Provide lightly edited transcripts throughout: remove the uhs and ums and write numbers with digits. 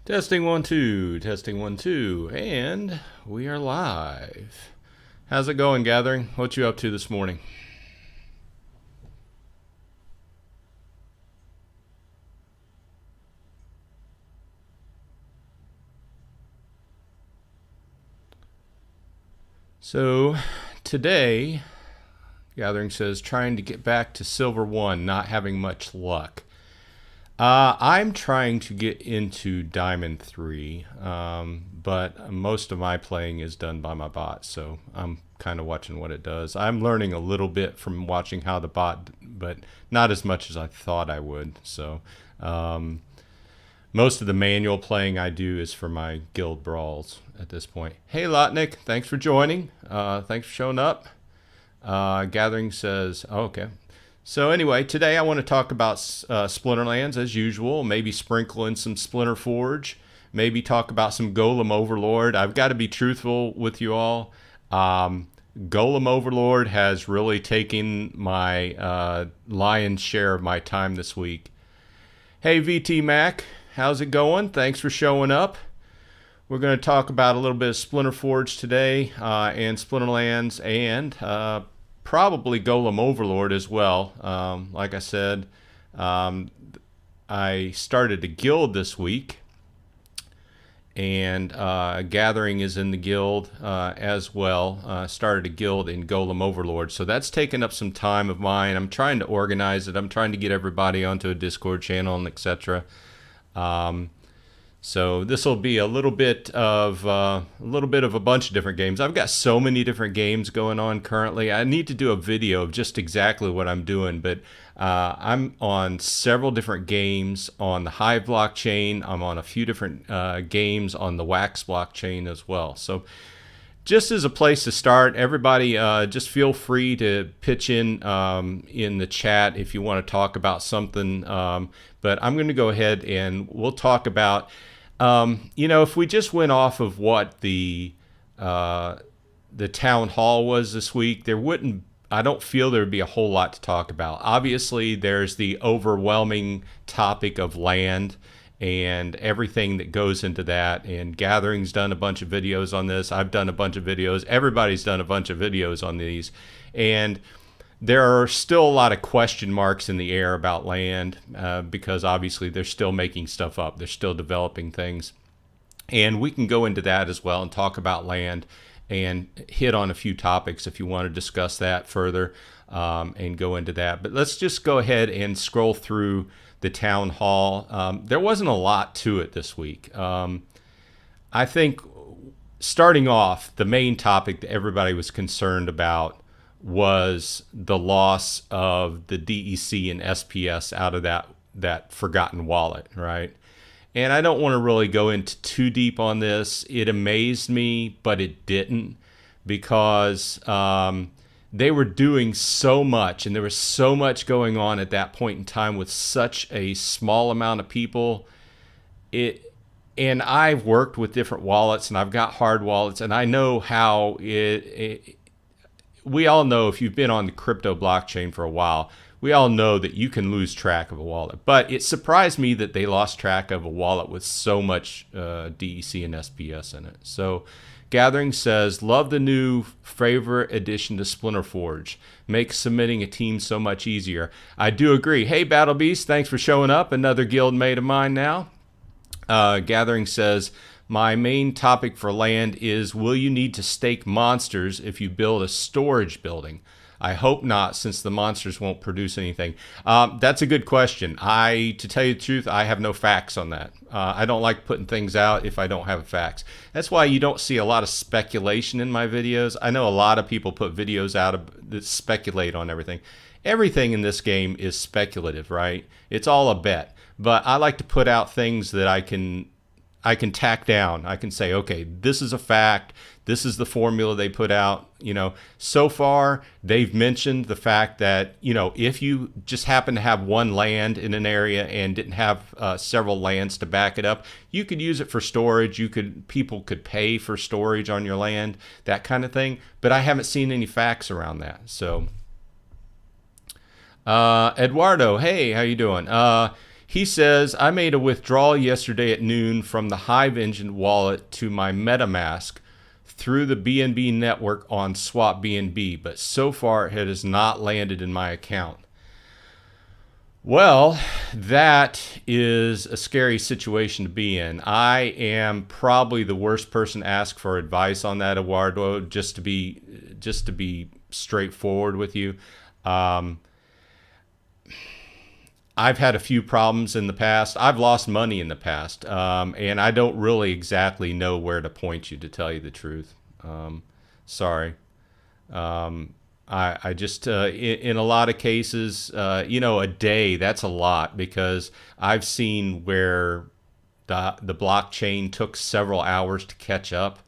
Testing 1 2, testing 1 2, and we are live. How's it going, Gathering? What you up to this morning? So today, Gathering says trying to get back to Silver 1, not having much luck. I'm trying to get into Diamond 3, but most of my playing is done by my bot, so I'm kind of watching what it does. I'm learning a little bit from watching how the bot, but not as much as I thought I would. So most of the manual playing I do is for my guild brawls at this point. Hey, Lotnik, thanks for joining. Thanks for showing up. Gathering says, oh, okay. So anyway, today I want to talk about Splinterlands as usual, maybe sprinkle in some Splinter Forge, maybe talk about some Golem Overlord. I've got to be truthful with you all. Golem Overlord has really taken my lion's share of my time this week. Hey VT Mac, how's it going? Thanks for showing up. We're going to talk about a little bit of Splinter Forge today and Splinterlands and probably Golem Overlord as well. Like I said, I started a guild this week, and Gathering is in the guild as well. Started a guild in Golem Overlord, so that's taken up some time of mine. I'm trying to organize it. I'm trying to get everybody onto a Discord channel and etc. So this will be a little bit of a bunch of different games. I've got so many different games going on currently. I need to do a video of just exactly what I'm doing, but I'm on several different games on the Hive blockchain. I'm on a few different games on the Wax blockchain as well. So just as a place to start, everybody just feel free to pitch in the chat if you want to talk about something. But I'm going to go ahead and we'll talk about if we just went off of what the town hall was this week, I don't feel there would be a whole lot to talk about. Obviously, there's the overwhelming topic of land and everything that goes into that. And Gathering's done a bunch of videos on this. I've done a bunch of videos. Everybody's done a bunch of videos on these. And there are still a lot of question marks in the air about land because obviously they're still making stuff up. They're still developing things. And we can go into that as well and talk about land and hit on a few topics if you want to discuss that further and go into that. But let's just go ahead and scroll through the town hall. There wasn't a lot to it this week. I think starting off, the main topic that everybody was concerned about was the loss of the DEC and SPS out of that forgotten wallet, right? And I don't want to really go into too deep on this. It amazed me, but it didn't, because they were doing so much and there was so much going on at that point in time with such a small amount of people. And I've worked with different wallets and I've got hard wallets, and I know how we all know, if you've been on the crypto blockchain for a while, we all know that you can lose track of a wallet. But it surprised me that they lost track of a wallet with so much DEC and SPS in it. So Gathering says, love the new favorite addition to Splinter Forge. Makes submitting a team so much easier. I do agree. Hey, Battle Beast, thanks for showing up. Another guild mate of mine now. Gathering says, my main topic for land is, will you need to stake monsters if you build a storage building? I hope not, since the monsters won't produce anything. That's a good question. To tell you the truth, I have no facts on that. I don't like putting things out if I don't have facts. That's why you don't see a lot of speculation in my videos. I know a lot of people put videos out that speculate on everything. Everything in this game is speculative, right? It's all a bet. But I like to put out things that I can tack down. I can say, okay, this is a fact. This is the formula they put out. So far they've mentioned the fact that, if you just happen to have one land in an area and didn't have several lands to back it up, you could use it for storage. People could pay for storage on your land, that kind of thing. But I haven't seen any facts around that. So Eduardo, hey, how you doing? He says, I made a withdrawal yesterday at noon from the Hive Engine wallet to my MetaMask through the BNB network on Swap BNB, but so far it has not landed in my account. Well, that is a scary situation to be in. I am probably the worst person to ask for advice on that, Eduardo, just to be straightforward with you. I've had a few problems in the past. I've lost money in the past, and I don't really exactly know where to point you, to tell you the truth. Sorry. I just, in a lot of cases, a day, that's a lot, because I've seen where the blockchain took several hours to catch up.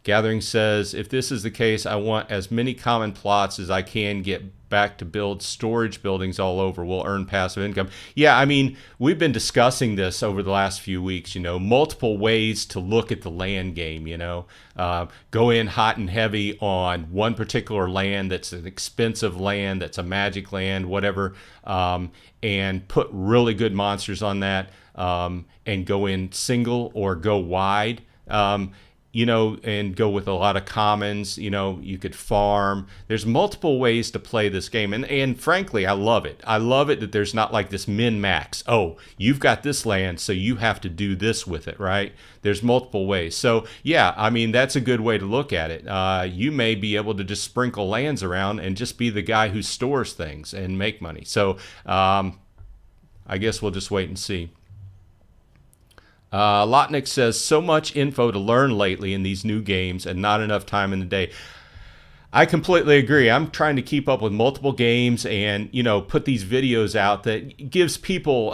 Gathering says, if this is the case, I want as many common plots as I can get back to build storage buildings all over. We'll earn passive income. Yeah, I mean, we've been discussing this over the last few weeks, multiple ways to look at the land game, go in hot and heavy on one particular land that's an expensive land, that's a magic land, whatever, and put really good monsters on that, and go in single or go wide. And go with a lot of commons. You could farm. There's multiple ways to play this game. And frankly, I love it. I love it that there's not like this min-max. Oh, you've got this land, so you have to do this with it, right? There's multiple ways. So, yeah, I mean, that's a good way to look at it. You may be able to just sprinkle lands around and just be the guy who stores things and make money. So, I guess we'll just wait and see. Lotnik says, so much info to learn lately in these new games and not enough time in the day. I completely agree. I'm trying to keep up with multiple games and, put these videos out that gives people,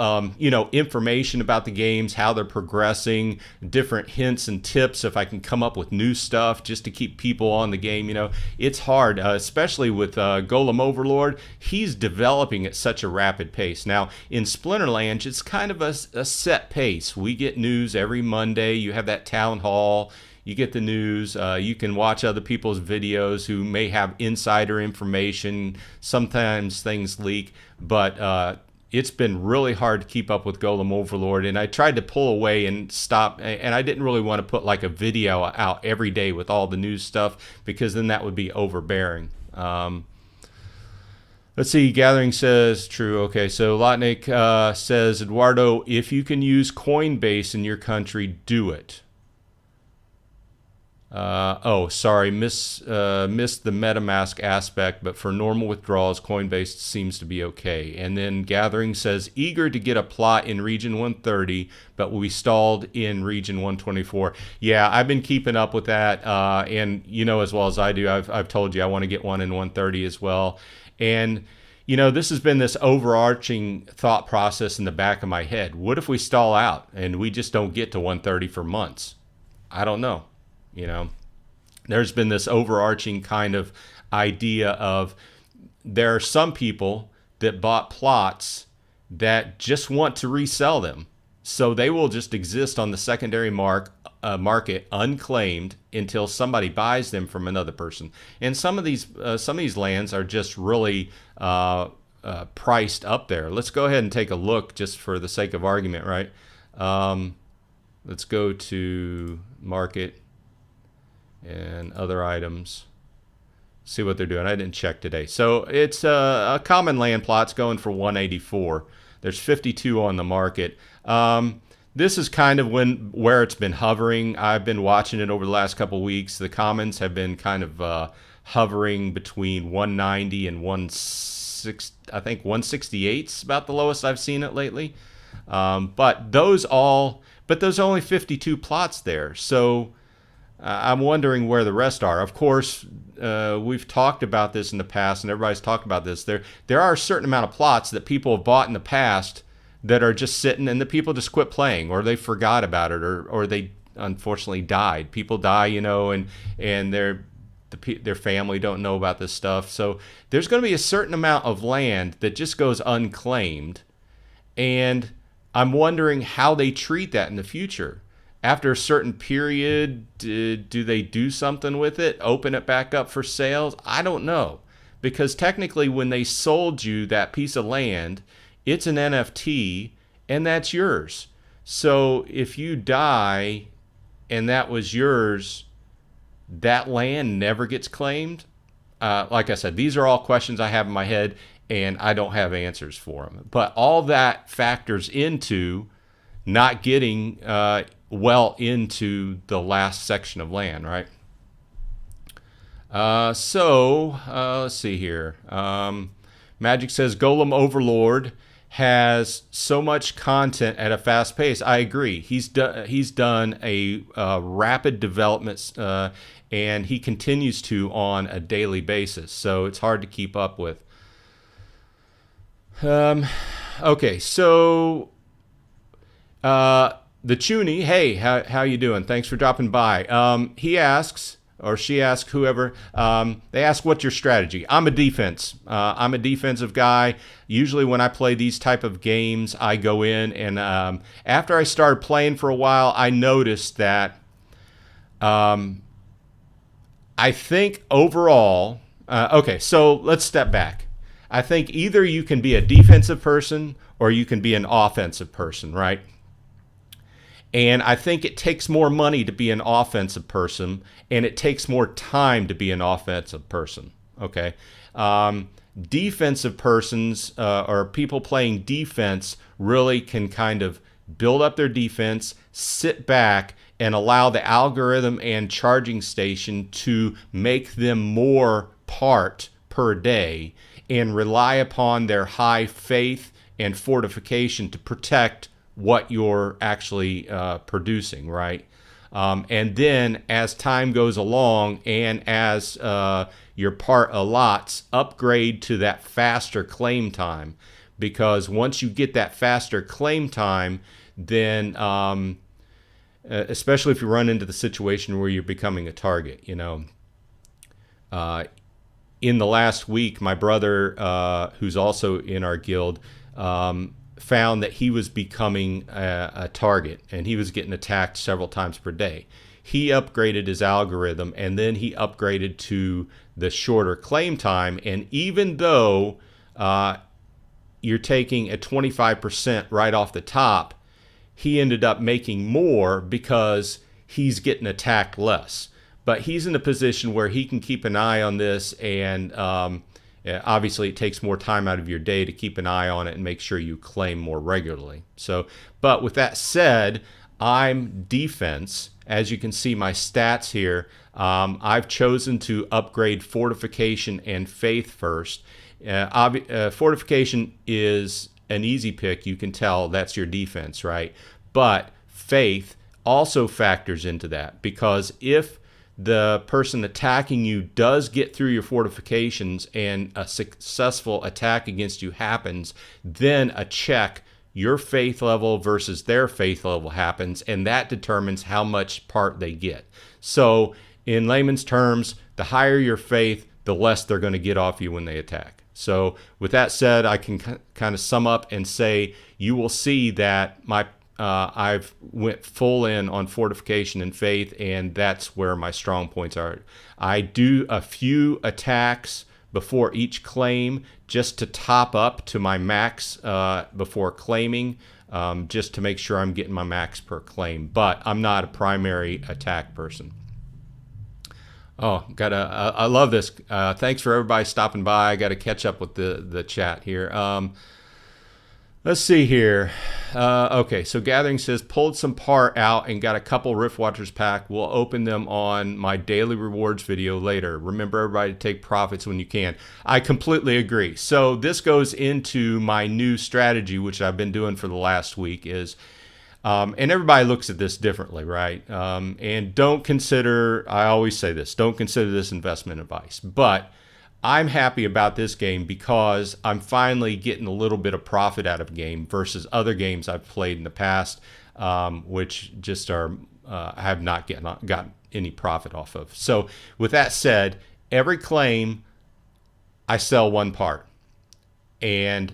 information about the games, how they're progressing, different hints and tips if I can come up with new stuff just to keep people on the game. It's hard, especially with Golem Overlord. He's developing at such a rapid pace. Now, in Splinterlands, it's kind of a set pace. We get news every Monday. You have that town hall. You get the news. You can watch other people's videos who may have insider information. Sometimes things leak, but it's been really hard to keep up with Golem Overlord. And I tried to pull away and stop, and I didn't really want to put like a video out every day with all the news stuff, because then that would be overbearing. Let's see, Gathering says, true. Okay, so Lotnik says, Eduardo, if you can use Coinbase in your country, do it. Missed the MetaMask aspect, but for normal withdrawals, Coinbase seems to be okay. And then Gathering says, eager to get a plot in region 130, but we stalled in region 124. Yeah, I've been keeping up with that, and as well as I do, I've told you I want to get one in 130 as well. And this has been this overarching thought process in the back of my head. What if we stall out and we just don't get to 130 for months? I don't know. There's been this overarching kind of idea of there are some people that bought plots that just want to resell them. So they will just exist on the secondary market unclaimed until somebody buys them from another person. And some of these lands are just really priced up there. Let's go ahead and take a look just for the sake of argument, right? Let's go to market and other items, see what they're doing. I didn't check today. So it's a common land plot's going for 184. There's 52 on the market. This is kind of where it's been hovering. I've been watching it over the last couple of weeks. The commons have been kind of hovering between 190 and 160. I think 168 is about the lowest I've seen it lately. But those are only 52 plots there. So I'm wondering where the rest are. Of course, we've talked about this in the past, and everybody's talked about this. There are a certain amount of plots that people have bought in the past that are just sitting, and the people just quit playing, or they forgot about it, or they unfortunately died. People die, and their family don't know about this stuff. So there's going to be a certain amount of land that just goes unclaimed, and I'm wondering how they treat that in the future. After a certain period, do they do something with it? Open it back up for sales? I don't know. because technically when they sold you that piece of land, it's an NFT and that's yours. So if you die and that was yours, that land never gets claimed. Like I said, these are all questions I have in my head and I don't have answers for them. But all that factors into not getting well into the last section of land, right? Let's see here. Magic says Golem Overlord has so much content at a fast pace. I agree. He's done a rapid development, and he continues to on a daily basis. So it's hard to keep up with. Okay, so the Chuny, hey, how you doing? Thanks for dropping by. He asks, or she asks, whoever, they ask, what's your strategy? I'm a defensive guy. Usually when I play these type of games, I go in and after I started playing for a while, I noticed that I think overall, okay, so let's step back. I think either you can be a defensive person or you can be an offensive person, right? And I think it takes more money to be an offensive person, and it takes more time to be an offensive person. Okay, defensive persons or people playing defense really can kind of build up their defense, sit back, and allow the algorithm and charging station to make them more part per day, and rely upon their high faith and fortification to protect what you're actually producing, right? And then as time goes along and as your part allots, upgrade to that faster claim time, because once you get that faster claim time, then especially if you run into the situation where you're becoming a target, you know. In the last week, my brother, who's also in our guild, found that he was becoming a target and he was getting attacked several times per day. He upgraded his algorithm and then he upgraded to the shorter claim time. And even though you're taking a 25% right off the top, he ended up making more because he's getting attacked less. But he's in a position where he can keep an eye on this, and obviously it takes more time out of your day to keep an eye on it and make sure you claim more regularly. So, but with that said, I'm defense. As you can see my stats here, I've chosen to upgrade fortification and faith first. Fortification is an easy pick. You can tell that's your defense, right? But faith also factors into that, because if the person attacking you does get through your fortifications and a successful attack against you happens, then a check, your faith level versus their faith level, happens, and that determines how much part they get. So in layman's terms, the higher your faith, the less they're going to get off you when they attack. So with that said, I can kind of sum up and say you will see that I've went full in on fortification and faith, and that's where my strong points are. I do a few attacks before each claim just to top up to my max before claiming, just to make sure I'm getting my max per claim. But I'm not a primary attack person. Oh, I love this. Thanks for everybody stopping by. I got to catch up with the chat here. Let's see here. Okay, so Gathering says, pulled some part out and got a couple Rift Watchers pack. We'll open them on my daily rewards video later. Remember, everybody, to take profits when you can. I completely agree. So this goes into my new strategy, which I've been doing for the last week, is, and everybody looks at this differently, right? And don't consider, I always say this, don't consider this investment advice. But I'm happy about this game because I'm finally getting a little bit of profit out of a game versus other games I've played in the past, which just are I have not gotten any profit off of. So with that said, every claim I sell one part, and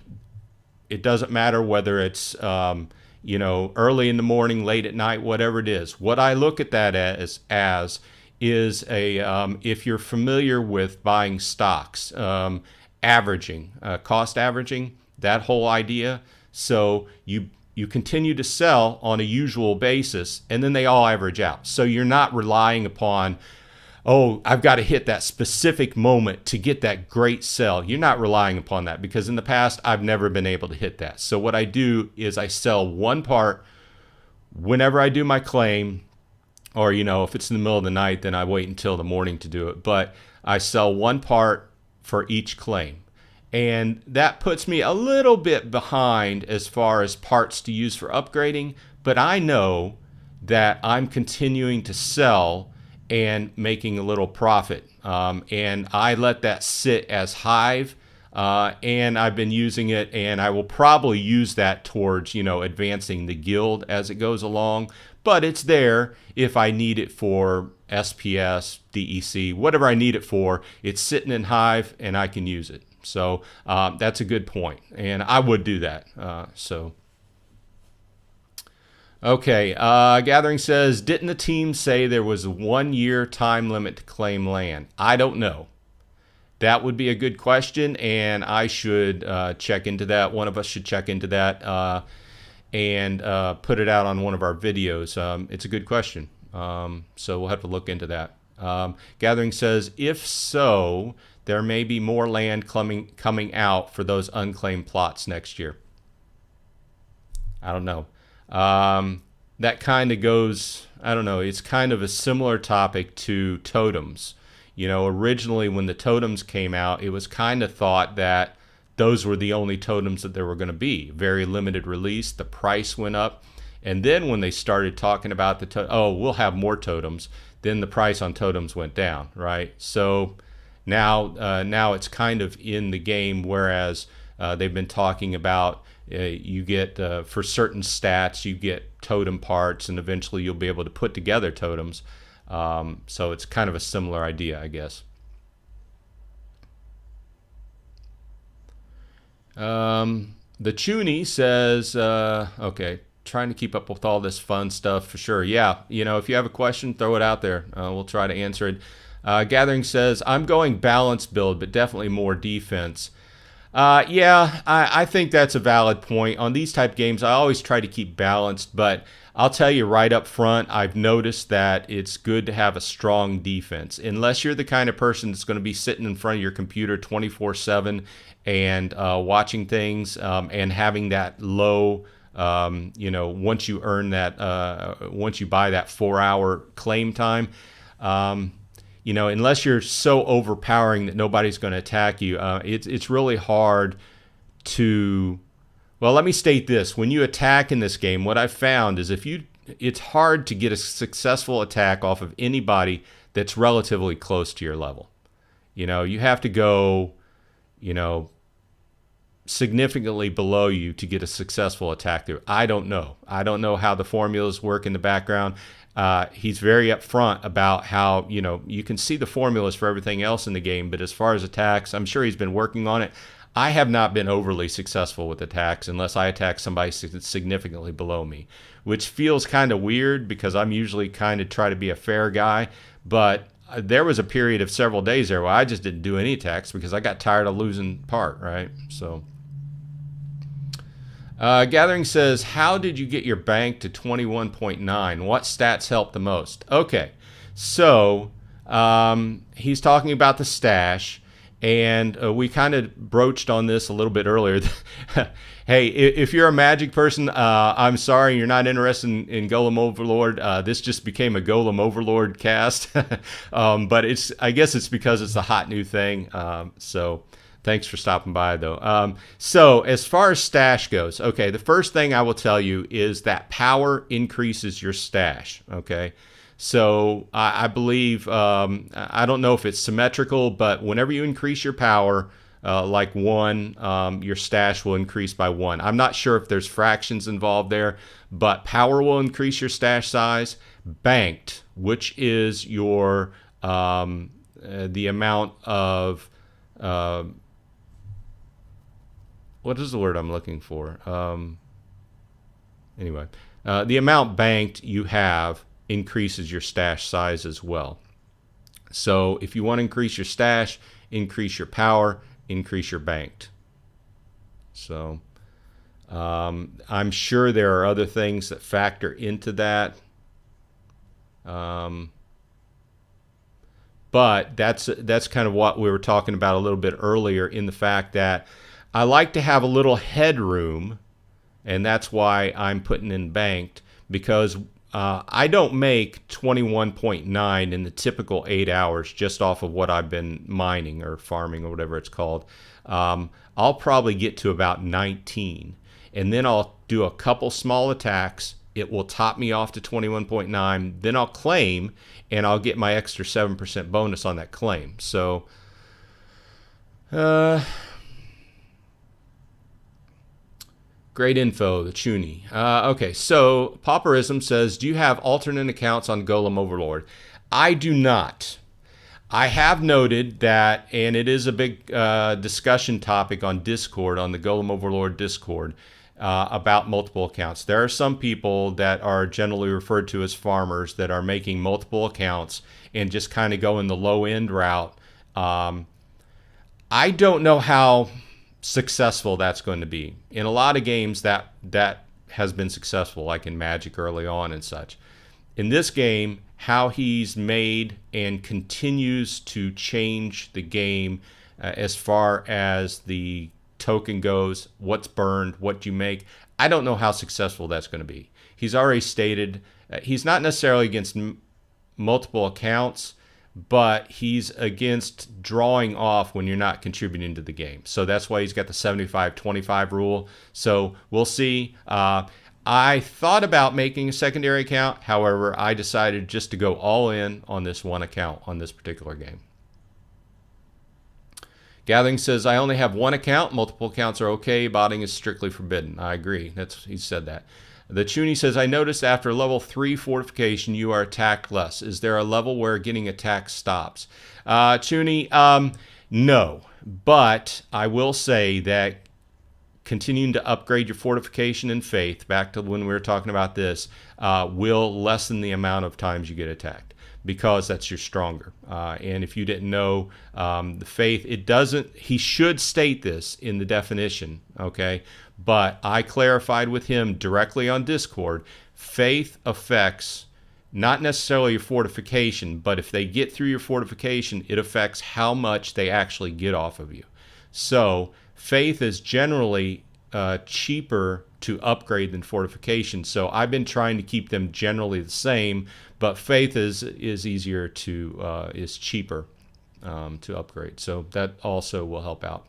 it doesn't matter whether it's early in the morning, late at night, whatever it is. What I look at that as is if you're familiar with buying stocks, averaging, cost averaging, that whole idea. So you continue to sell on a usual basis, and then they all average out. So you're not relying upon, oh, I've got to hit that specific moment to get that great sell. You're not relying upon that, because in the past, I've never been able to hit that. So what I do is I sell one part whenever I do my claim, or, if it's in the middle of the night, then I wait until the morning to do it. But I sell one part for each claim. And that puts me a little bit behind as far as parts to use for upgrading, but I know that I'm continuing to sell and making a little profit. And I let that sit as Hive, and I've been using it, and I will probably use that towards, advancing the guild as it goes along. But it's there if I need it for SPS, DEC, whatever I need it for. It's sitting in Hive, and I can use it. So that's a good point, and I would do that. Okay, Gathering says, didn't the team say there was a 1 year time limit to claim land? I don't know. That would be a good question, and I should check into that. One of us should check into that and put it out on one of our videos. It's a good question, so we'll have to look into that. Gathering says, if so, there may be more land coming out for those unclaimed plots next year. I don't know. That kind of goes, I don't know, it's kind of a similar topic to totems. Originally when the totems came out, it was kind of thought that those were the only totems that there were going to be. Very limited release, the price went up. And then when they started talking about we'll have more totems, then the price on totems went down, right? So now it's kind of in the game, whereas they've been talking about you get, for certain stats, you get totem parts, and eventually you'll be able to put together totems. So it's kind of a similar idea, I guess. The Chuny says, okay, trying to keep up with all this fun stuff for sure. Yeah, if you have a question, throw it out there. We'll try to answer it. Gathering says, I'm going balanced build, but definitely more defense. Yeah, I think that's a valid point. On these type games, I always try to keep balanced, but I'll tell you right up front, I've noticed that it's good to have a strong defense. Unless you're the kind of person that's going to be sitting in front of your computer 24/7 and watching things and having that low, once you earn that, once you buy that 4-hour claim time, unless you're so overpowering that nobody's going to attack you, it's really hard to. Well, let me state this: when you attack in this game, what I've found is it's hard to get a successful attack off of anybody that's relatively close to your level. You have to go, significantly below you to get a successful attack through. I don't know how the formulas work in the background. He's very upfront about how, you can see the formulas for everything else in the game, but as far as attacks, I'm sure he's been working on it. I have not been overly successful with attacks unless I attack somebody significantly below me, which feels kind of weird because I'm usually kind of try to be a fair guy. But there was a period of several days there where I just didn't do any attacks because I got tired of losing part, right? So Gathering says, how did you get your bank to 21.9? What stats helped the most? Okay, so he's talking about the stash, and we kind of broached on this a little bit earlier. Hey, if you're a Magic person, I'm sorry you're not interested in Golem Overlord. This just became a Golem Overlord cast, but I guess it's because it's a hot new thing. So thanks for stopping by, though. So as far as stash goes, okay, the first thing I will tell you is that power increases your stash, okay? So I believe, I don't know if it's symmetrical, but whenever you increase your power, like 1, your stash will increase by 1. I'm not sure if there's fractions involved there, but power will increase your stash size. Banked, which is your the amount of what is the word I'm looking for? Anyway, the amount banked you have increases your stash size as well. So if you want to increase your stash, increase your power, increase your banked. So I'm sure there are other things that factor into that. But that's kind of what we were talking about a little bit earlier, in the fact that I like to have a little headroom, and that's why I'm putting in banked, because I don't make 21.9 in the typical 8 hours just off of what I've been mining or farming or whatever it's called. I'll probably get to about 19, and then I'll do a couple small attacks. It will top me off to 21.9. Then I'll claim, and I'll get my extra 7% bonus on that claim. So, great info, the Chuny. Okay, so Pauperism says, do you have alternate accounts on Golem Overlord? I do not. I have noted that, and it is a big discussion topic on Discord, on the Golem Overlord Discord, about multiple accounts. There are some people that are generally referred to as farmers that are making multiple accounts and just kind of going the low end route. I don't know how successful that's going to be. In a lot of games that has been successful, like in Magic early on and such. In this game, how he's made and continues to change the game as far as the token goes, what's burned, what you make, I don't know how successful that's going to be. He's already stated he's not necessarily against multiple accounts, but he's against drawing off when you're not contributing to the game. So that's why he's got the 75-25 rule. So we'll see. I thought about making a secondary account. However, I decided just to go all in on this one account on this particular game. Gathering says, I only have one account. Multiple accounts are okay. Botting is strictly forbidden. I agree. He said that. The Chuny says, I noticed after level 3 fortification, you are attacked less. Is there a level where getting attacked stops? Chuny, no. But I will say that continuing to upgrade your fortification and faith, back to when we were talking about this, will lessen the amount of times you get attacked, because that's your stronger. And if you didn't know, the faith, it doesn't, he should state this in the definition, okay? But I clarified with him directly on Discord, faith affects not necessarily your fortification, but if they get through your fortification, it affects how much they actually get off of you. So faith is generally cheaper to upgrade than fortification. So I've been trying to keep them generally the same, but faith is easier to is cheaper to upgrade. So that also will help out.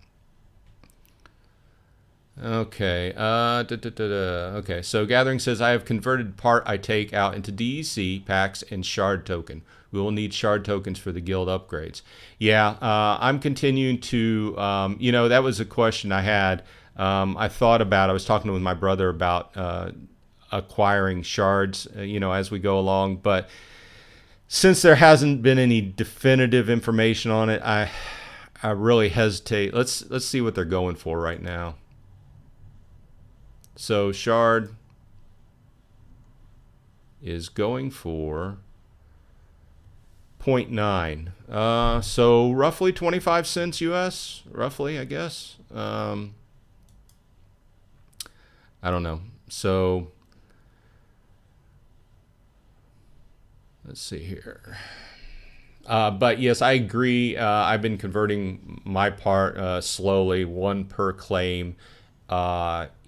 Okay. Okay. So Gathering says, I have converted part I take out into DEC packs and shard token. We will need shard tokens for the guild upgrades. Yeah, I'm continuing to, that was a question I had. I thought about, I was talking with my brother about acquiring shards, as we go along. But since there hasn't been any definitive information on it, I really hesitate. Let's see what they're going for right now. So shard is going for 0.9. So roughly 25 cents US, roughly, I guess. I don't know. So let's see here. But yes, I agree. I've been converting my part slowly, one per claim,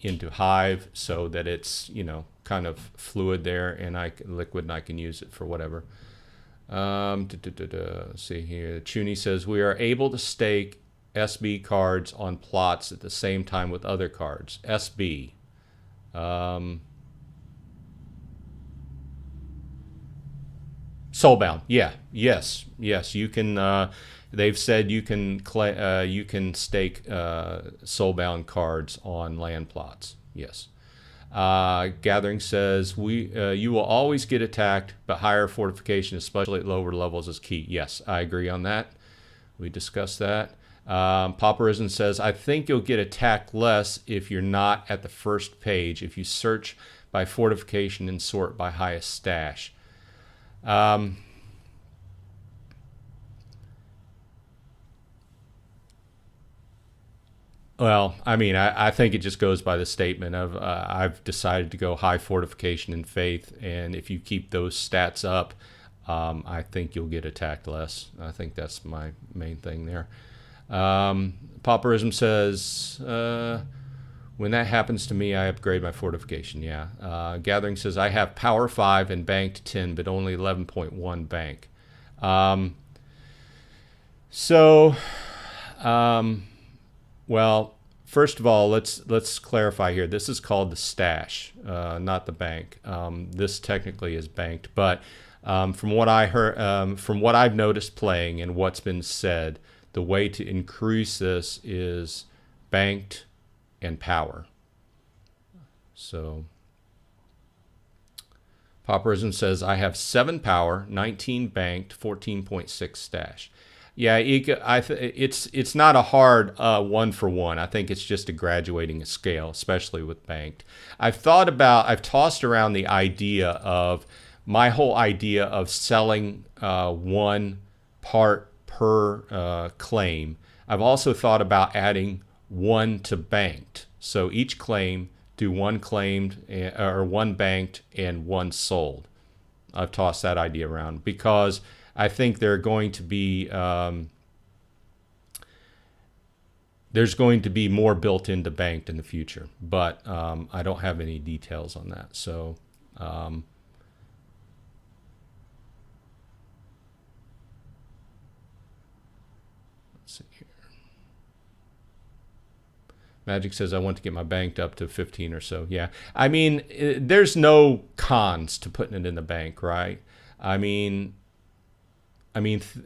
into Hive, so that it's kind of fluid there, and liquid, and I can use it for whatever. Let's see here. Chuny says, we are able to stake SB cards on plots at the same time with other cards. SB. Soulbound. Yeah. Yes. You can. They've said you can stake soulbound cards on land plots. Yes. Gathering says you will always get attacked, but higher fortification, especially at lower levels, is key. Yes, I agree on that. We discussed that. Pauperism says, I think you'll get attacked less if you're not at the first page, if you search by fortification and sort by highest stash. Well, I mean, I think it just goes by the statement of I've decided to go high fortification and faith, and if you keep those stats up, I think you'll get attacked less. I think that's my main thing there. Pauperism says, when that happens to me, I upgrade my fortification. Yeah. Gathering says, I have power 5 and banked 10, but only 11.1 bank. Well, first of all, let's clarify here. This is called the stash, not the bank. This technically is banked, but from what I heard, from what I've noticed playing and what's been said, the way to increase this is banked and power. So, Pauperism says, I have 7 power, 19 banked, 14.6 stash. Yeah, it's not a hard 1-for-1. I think it's just a graduating scale, especially with banked. I've tossed around the idea of my whole idea of selling 1 part per claim. I've also thought about adding 1 to banked. So each claim, do 1 claimed or 1 banked and 1 sold. I've tossed that idea around because I think there's going to be more built into banked in the future, but I don't have any details on that. So let's see here. Magic says I want to get my banked up to 15 or so. Yeah, I mean, there's no cons to putting it in the bank, right? I mean,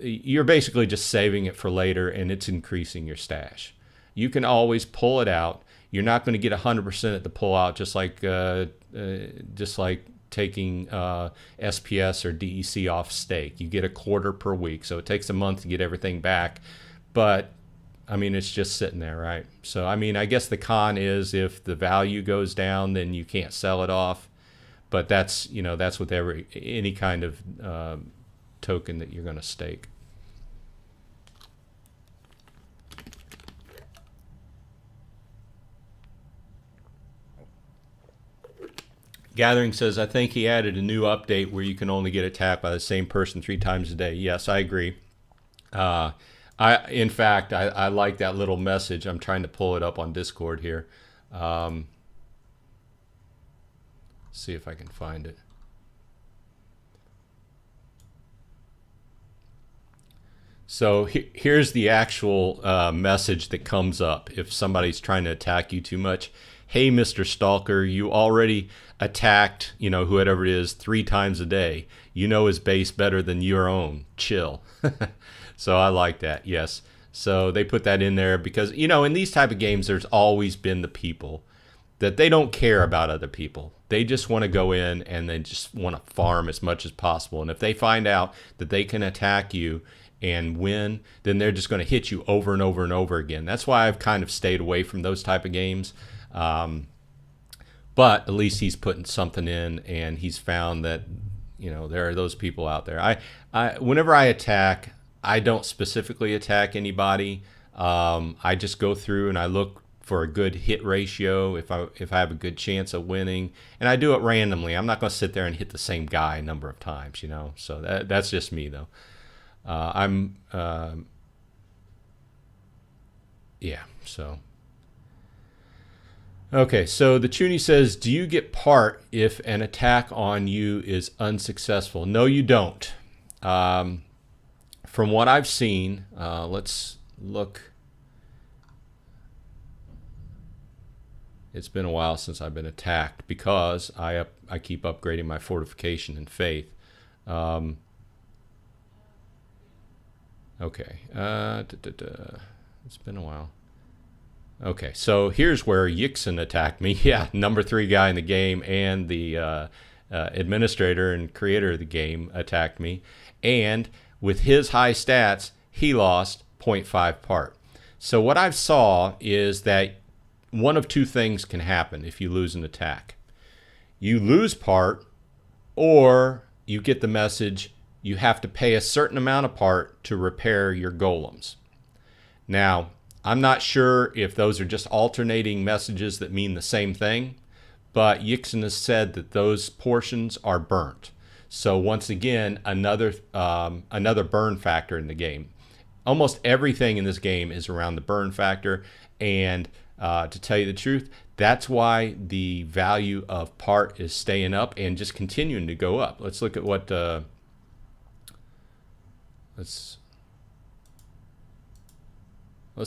you're basically just saving it for later, and it's increasing your stash. You can always pull it out. You're not going to get 100% at the pull out, just like taking SPS or DEC off stake. You get a quarter per week, so it takes a month to get everything back. But I mean, it's just sitting there, right? So I mean, I guess the con is if the value goes down, then you can't sell it off. But that's with any kind of token that you're going to stake. Gathering says, I think he added a new update where you can only get attacked by the same person 3 times a day. Yes, I agree. In fact, I like that little message. I'm trying to pull it up on Discord here. See if I can find it. So here's the actual message that comes up if somebody's trying to attack you too much. Hey, Mr. Stalker, you already attacked, whoever it is 3 times a day. You know his base better than your own. Chill. So I like that. Yes. So they put that in there because, in these type of games, there's always been the people that they don't care about other people. They just want to go in and they just want to farm as much as possible. And if they find out that they can attack you and win, then they're just going to hit you over and over and over again. That's why I've kind of stayed away from those type of games. But at least he's putting something in, and he's found that there are those people out there. Whenever I attack, I don't specifically attack anybody. I just go through and I look for a good hit ratio if I have a good chance of winning, and I do it randomly. I'm not going to sit there and hit the same guy a number of times, So that's just me, though. Yeah. So. Okay, so the Chuny says, do you get part if an attack on you is unsuccessful? No, you don't. From what I've seen, let's look. It's been a while since I've been attacked because I keep upgrading my fortification and faith. Okay, it's been a while. Okay, so here's where Yixon attacked me. Yeah, number 3 guy in the game, and the administrator and creator of the game attacked me. And with his high stats, he lost 0.5 part. So what I've saw is that one of 2 things can happen if you lose an attack. You lose part, or you get the message you have to pay a certain amount of part to repair your golems. Now, I'm not sure if those are just alternating messages that mean the same thing, but Yixon has said that those portions are burnt. So once again, another burn factor in the game. Almost everything in this game is around the burn factor, and to tell you the truth, that's why the value of part is staying up and just continuing to go up. Let's look at what let's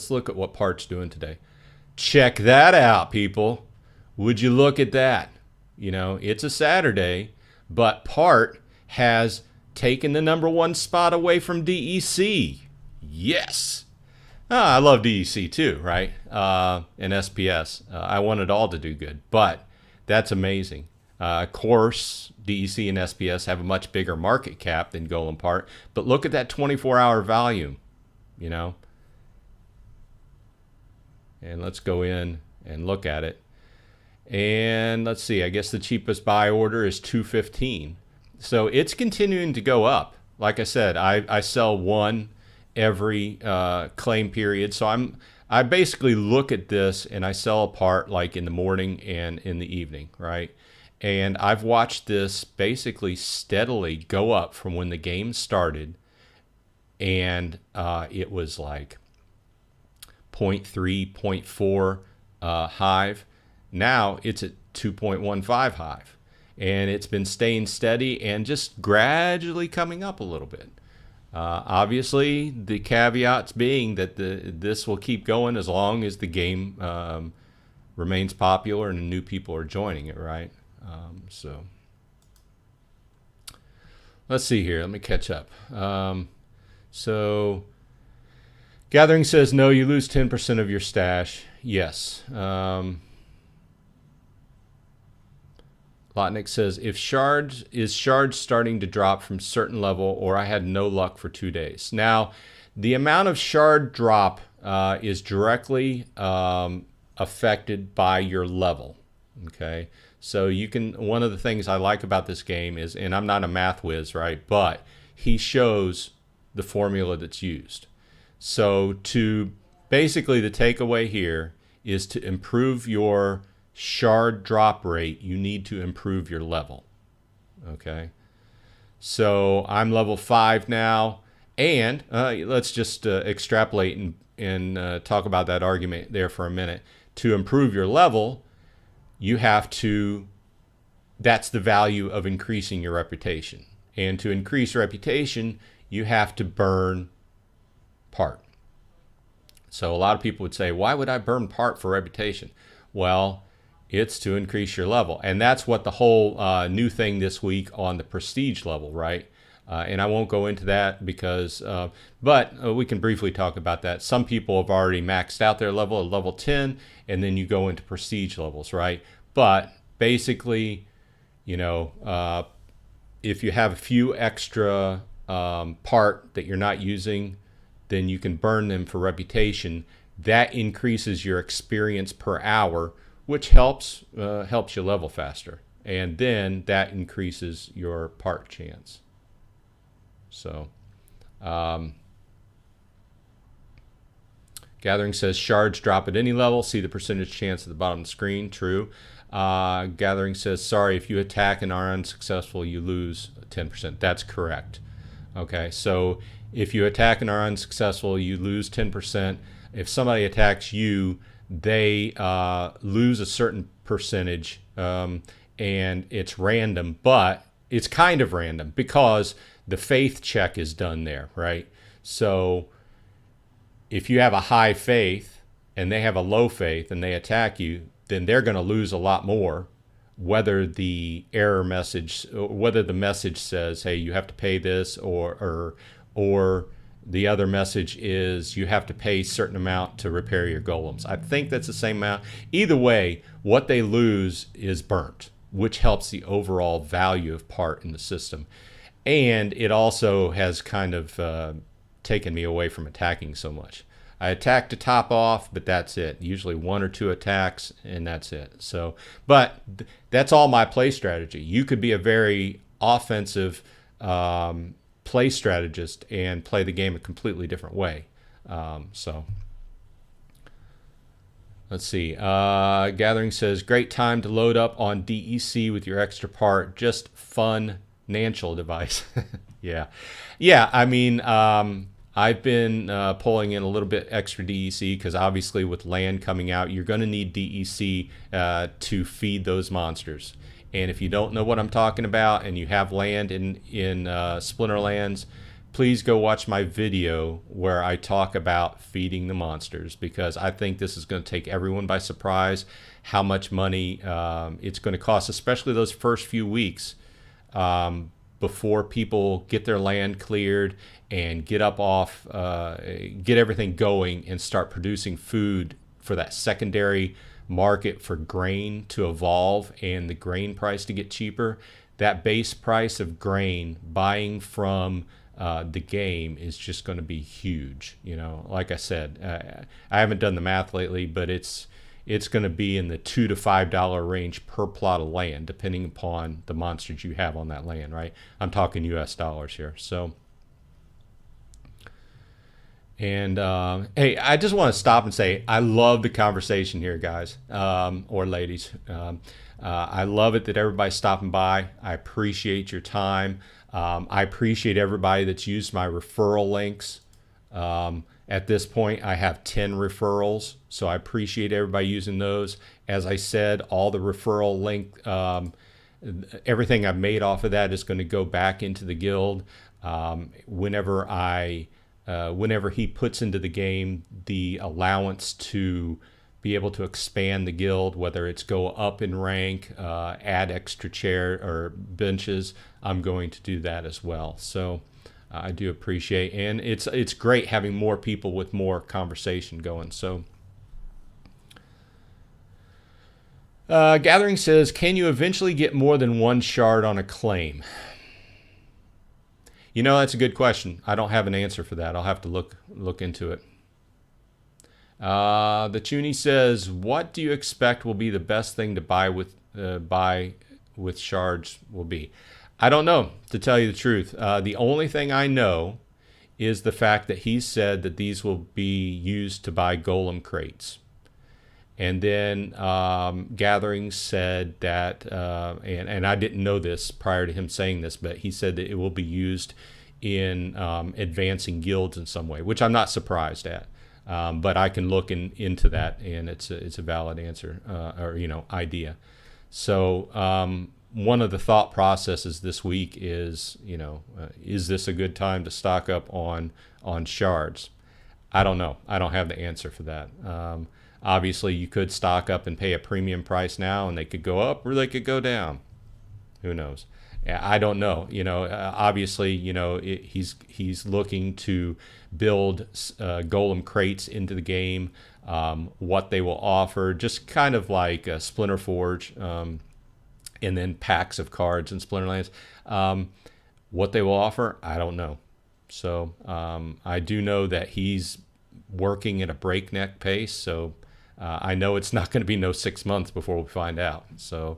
look at what part's doing today. Check that out, people. Would you look at that? You know, it's a Saturday, but part has taken the #1 spot away from DEC. Yes. I love DEC too, right? And SPS. I want it all to do good, but that's amazing. Of course, DEC and SPS have a much bigger market cap than Golem Part, but look at that 24-hour volume, you know. And let's go in and look at it. And let's see, I guess the cheapest buy order is 215. So it's continuing to go up. Like I said, I sell one every claim period. So I basically look at this and I sell a part like in the morning and in the evening, right? And I've watched this basically steadily go up from when the game started. And it was like 0.3, 0.4 hive. Now it's at 2.15 hive. And it's been staying steady and just gradually coming up a little bit. Obviously, the caveats being that this will keep going as long as the game remains popular and new people are joining it, right? So let's see here. Let me catch up. So Gathering says, no, you lose 10% of your stash. Yes. Lotnik says, if shards starting to drop from certain level, or I had no luck for 2 days. Now, the amount of shard drop is directly affected by your level. Okay, so you can. One of the things I like about this game is, and I'm not a math whiz, right? But he shows the formula that's used. So basically, the takeaway here is to improve your shard drop rate, you need to improve your level. Okay, so I'm level 5 now, and let's just extrapolate and talk about that argument there for a minute. To improve your level, you have to, that's the value of increasing your reputation. And to increase reputation, you have to burn part. So a lot of people would say, why would I burn part for reputation? Well, it's to increase your level. And that's what the whole new thing this week on the prestige level, right? And I won't go into that because, but we can briefly talk about that. Some people have already maxed out their level at level 10, and then you go into prestige levels, right? But basically, you know, if you have a few extra part that you're not using, then you can burn them for reputation. That increases your experience per hour, which helps you level faster, and then that increases your part chance. So Gathering says shards drop at any level, see the percentage chance at the bottom of the screen. True. Gathering says, sorry, if you attack and are unsuccessful, you lose 10%. That's correct. Okay, so if you attack and are unsuccessful, you lose 10%. If somebody attacks you, they lose a certain percentage, and it's random, but it's kind of random because the faith check is done there, right? So if you have a high faith and they have a low faith and they attack you, then they're going to lose a lot more, whether the error message, whether the message says, hey, you have to pay this, or the other message is you have to pay a certain amount to repair your golems. I think that's the same amount. Either way, what they lose is burnt, which helps the overall value of part in the system. And it also has kind of taken me away from attacking so much. I attack to top off, but that's it. Usually 1 or 2 attacks, and that's it. So, but that's all my play strategy. You could be a very offensive play strategist and play the game a completely different way. So Let's see. Gathering says, great time to load up on DEC with your extra part. Just fun financial device. Yeah. Yeah. I mean, I've been pulling in a little bit extra DEC because obviously with land coming out, you're going to need DEC to feed those monsters. And if you don't know what I'm talking about and you have land in Splinterlands, please go watch my video where I talk about feeding the monsters, because I think this is going to take everyone by surprise how much money it's going to cost, especially those first few weeks before people get their land cleared and get up off, get everything going and start producing food for that secondary market for grain to evolve and the grain price to get cheaper. That base price of grain buying from the game is just going to be huge. You know, like I said, I haven't done the math lately, but it's going to be in the $2 to $5 range per plot of land, depending upon the monsters you have on that land, right? I'm talking US dollars here. So, and hey, I just want to stop and say I love the conversation here, guys, or ladies. I love it that everybody's stopping by. I appreciate your time. I appreciate everybody that's used my referral links. At this point, I have 10 referrals, so I appreciate everybody using those. As I said, all the referral link, everything I've made off of that is going to go back into the guild. Whenever he puts into the game the allowance to be able to expand the guild, whether it's go up in rank, add extra chair or benches, I'm going to do that as well. So I do appreciate, and it's great having more people with more conversation going. So Gathering says, can you eventually get more than one shard on a claim? You know, that's a good question. I don't have an answer for that. I'll have to look into it. The Chuny says, what do you expect will be the best thing to buy with shards will be? I don't know, to tell you the truth. The only thing I know is the fact that he said that these will be used to buy golem crates. And then Gathering said that, and I didn't know this prior to him saying this, but he said that it will be used in advancing guilds in some way, which I'm not surprised at. But I can look into that, and it's a valid answer or idea. So one of the thought processes this week is is this a good time to stock up on shards? I don't know. I don't have the answer for that. Obviously, you could stock up and pay a premium price now, and they could go up or they could go down. Who knows? I don't know. Obviously, he's looking to build golem crates into the game. What they will offer, just kind of like a Splinter Forge, and then packs of cards in Splinterlands. What they will offer, I don't know. So I do know that he's working at a breakneck pace. So I know it's not going to be no 6 months before we find out. So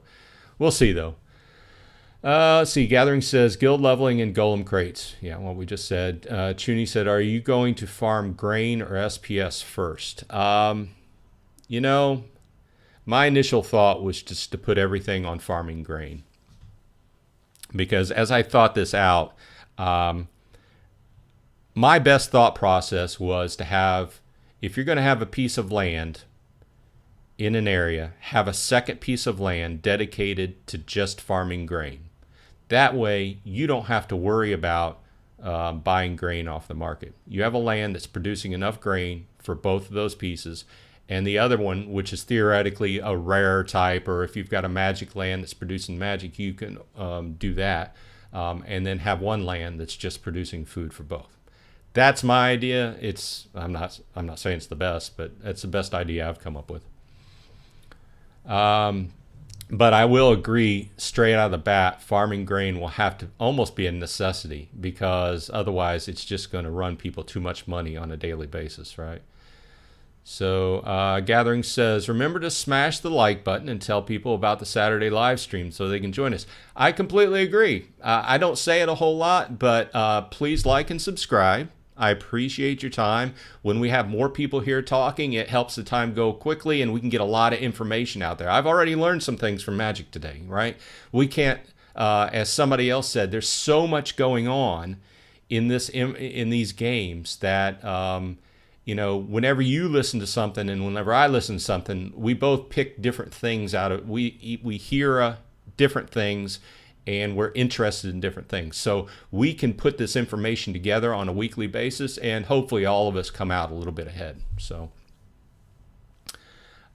we'll see, though. Let's see. Gathering says guild leveling and golem crates. Yeah, what we just said. Chuny said, are you going to farm grain or SPS first? My initial thought was just to put everything on farming grain. Because as I thought this out, my best thought process was to have, if you're going to have a piece of land in an area, have a second piece of land dedicated to just farming grain. That way, you don't have to worry about buying grain off the market. You have a land that's producing enough grain for both of those pieces, and the other one, which is theoretically a rare type, or if you've got a magic land that's producing magic, you can do that, and then have one land that's just producing food for both. That's my idea. I'm not saying it's the best, but it's the best idea I've come up with. But I will agree straight out of the bat, farming grain will have to almost be a necessity, because otherwise it's just going to run people too much money on a daily basis, right? So Gathering says, remember to smash the like button and tell people about the Saturday live stream so they can join us. I completely agree. I don't say it a whole lot, but please like and subscribe. I appreciate your time. When we have more people here talking, it helps the time go quickly and we can get a lot of information out there. I've already learned some things from Magic today, right? We can't, as somebody else said, there's so much going on in these games that whenever you listen to something and whenever I listen to something, we both pick different things out of. We hear different things, and we're interested in different things. So we can put this information together on a weekly basis, and hopefully all of us come out a little bit ahead. So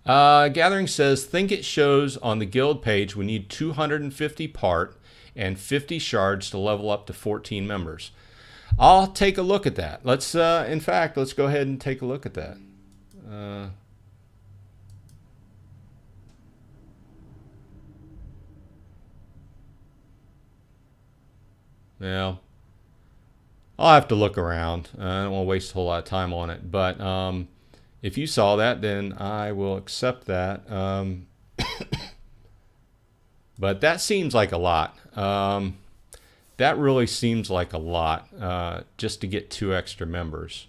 Gathering says, think it shows on the guild page we need 250 part and 50 shards to level up to 14 members. I'll take a look at that. Let's in fact, let's go ahead and take a look at that. Well, I'll have to look around. I don't want to waste a whole lot of time on it. But if you saw that, then I will accept that. But that seems like a lot. That really seems like a lot just to get 2 extra members.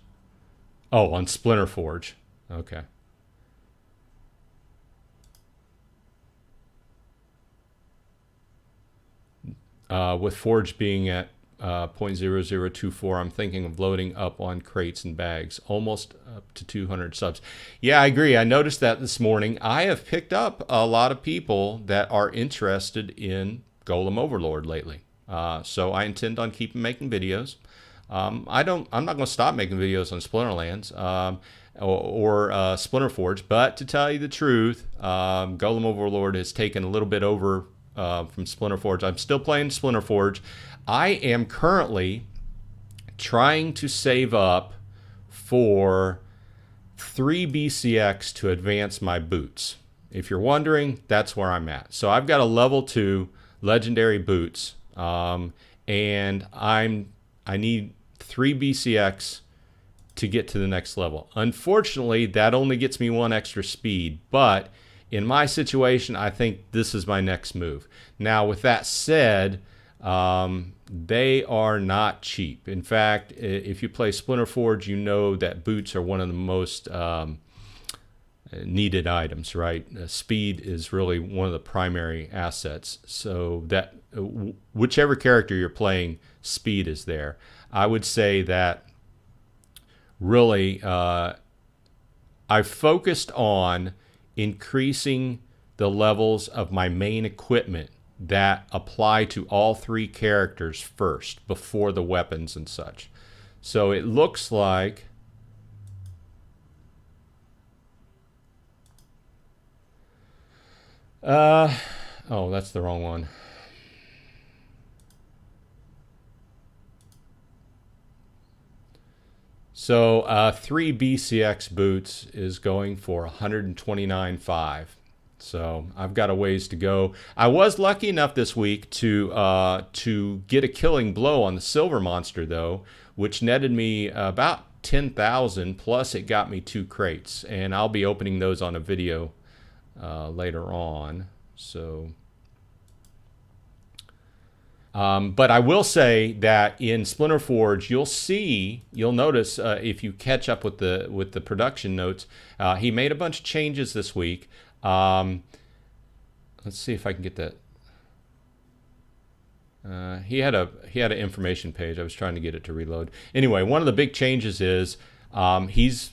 Oh, on Splinter Forge. Okay. With Forge being at 0.0024, I'm thinking of loading up on crates and bags, almost up to 200 subs. Yeah, I agree. I noticed that this morning. I have picked up a lot of people that are interested in Golem Overlord lately. So I intend on keeping making videos. I'm not going to stop making videos on Splinterlands or Splinter Forge, but to tell you the truth, Golem Overlord has taken a little bit over from Splinter Forge. I'm still playing Splinter Forge. I am currently trying to save up for 3 BCX to advance my boots. If you're wondering, that's where I'm at. So I've got a level 2 legendary boots, and I need 3 BCX to get to the next level. Unfortunately, that only gets me 1 extra speed, but in my situation, I think this is my next move. Now, with that said, they are not cheap. In fact, if you play Splinter Forge, you know that boots are one of the most needed items, right? Speed is really one of the primary assets. So that whichever character you're playing, speed is there. I would say that really I've focused on increasing the levels of my main equipment that apply to all 3 characters first before the weapons and such. So it looks like oh, that's the wrong one. So 3 BCX boots is going for 129.5. So I've got a ways to go. I was lucky enough this week to get a killing blow on the silver monster though, which netted me about 10,000, plus it got me 2 crates, and I'll be opening those on a video later on. So but I will say that in Splinter Forge, you'll notice if you catch up with the production notes, he made a bunch of changes this week. Let's see if I can get that. He had an information page. I was trying to get it to reload. Anyway, one of the big changes is he's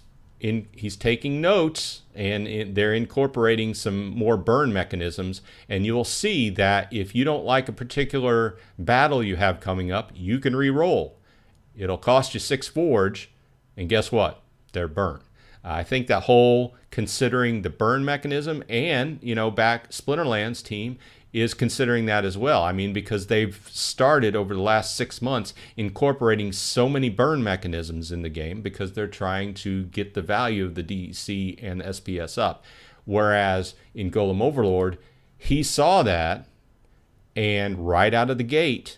taking notes, and they're incorporating some more burn mechanisms, and you'll see that if you don't like a particular battle you have coming up, you can re-roll. It'll cost you 6 forge, and guess what? They're burnt. I think that whole considering the burn mechanism, and back Splinterlands team is considering that as well. I mean, because they've started over the last 6 months incorporating so many burn mechanisms in the game because they're trying to get the value of the DEC and the SPS up. Whereas in Golem Overlord, he saw that and right out of the gate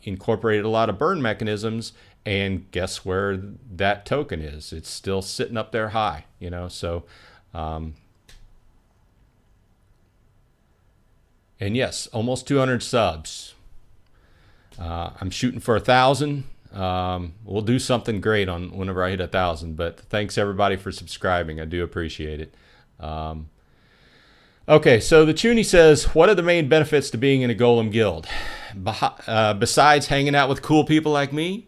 incorporated a lot of burn mechanisms, and guess where that token is? It's still sitting up there high, so and yes, almost 200 subs. I'm shooting for 1,000. We'll do something great on whenever I hit 1,000. But thanks everybody for subscribing. I do appreciate it. Okay, so the Chuny says, what are the main benefits to being in a Golem guild? Besides hanging out with cool people like me,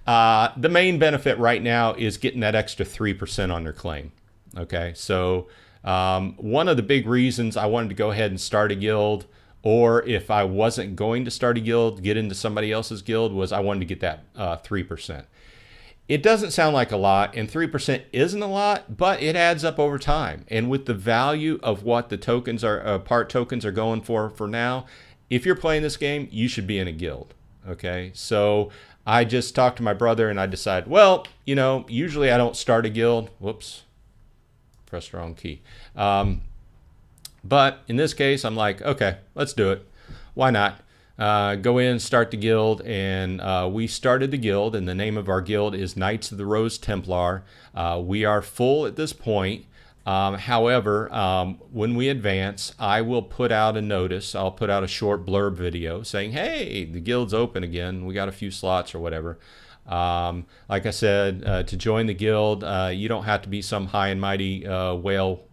the main benefit right now is getting that extra 3% on your claim. Okay, so one of the big reasons I wanted to go ahead and start a guild, or if I wasn't going to start a guild, get into somebody else's guild, was I wanted to get that 3%. It doesn't sound like a lot, and 3% isn't a lot, but it adds up over time. And with the value of what the tokens are, part tokens are going for now, if you're playing this game, you should be in a guild. Okay, so I just talked to my brother and I decided, well, you know, usually I don't start a guild. Whoops, pressed the wrong key. But in this case, I'm like, okay, let's do it. Why not? Go in, start the guild, and we started the guild, and the name of our guild is Knights of the Rose Templar. We are full at this point. However, when we advance, I will put out a notice. I'll put out a short blurb video saying, hey, the guild's open again. We got a few slots or whatever. Like I said, to join the guild, you don't have to be some high and mighty whale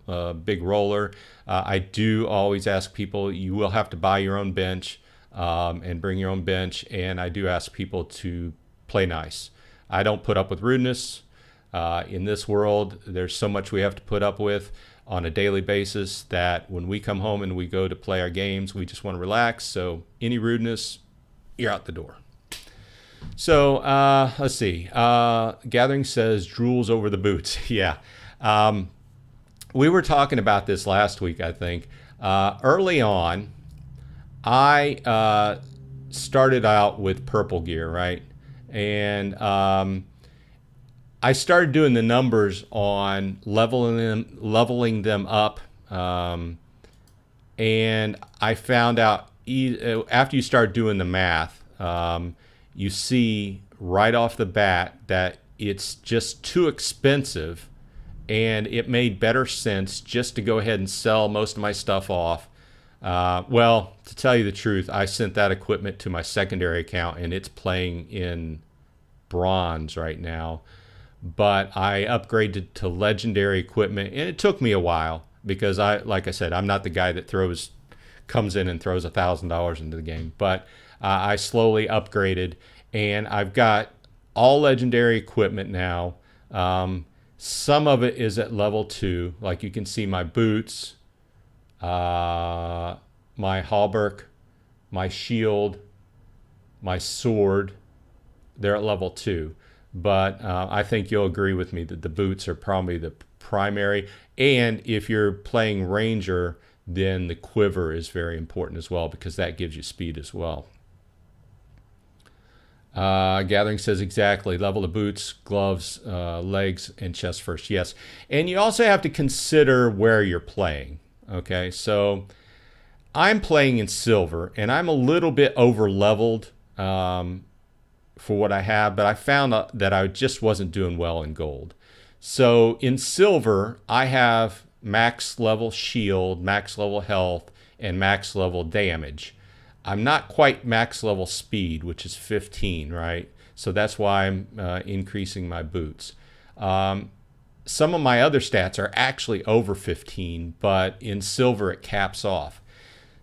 big roller. I do always ask people, you will have to buy your own bench. And bring your own bench, and I do ask people to play nice. I don't put up with rudeness. In this world, there's so much we have to put up with on a daily basis that when we come home and we go to play our games, we just want to relax. So any rudeness, you're out the door. So let's see. Gathering says drools over the boots. Yeah. We were talking about this last week, I think. Early on, I started out with purple gear, right? And I started doing the numbers on leveling them up, and I found out after you start doing the math, you see right off the bat that it's just too expensive, and it made better sense just to go ahead and sell most of my stuff off. Well, to tell you the truth, I sent that equipment to my secondary account, and it's playing in bronze right now. But I upgraded to legendary equipment, and it took me a while because like I said, I'm not the guy that comes in and throws $1,000 into the game. But I slowly upgraded, and I've got all legendary equipment now. Some of it is at level 2, like you can see my boots. My hauberk, my shield, my sword, they're at level 2. But I think you'll agree with me that the boots are probably the primary. And if you're playing ranger, then the quiver is very important as well, because that gives you speed as well. Gathering says exactly. Level the boots, gloves, legs, and chest first. Yes. And you also have to consider where you're playing. Okay, so I'm playing in silver, and I'm a little bit over leveled for what I have, but I found that I just wasn't doing well in gold. So in silver, I have max level shield, max level health, and max level damage. I'm not quite max level speed, which is 15, right? So that's why I'm increasing my boots. Some of my other stats are actually over 15, but in silver it caps off.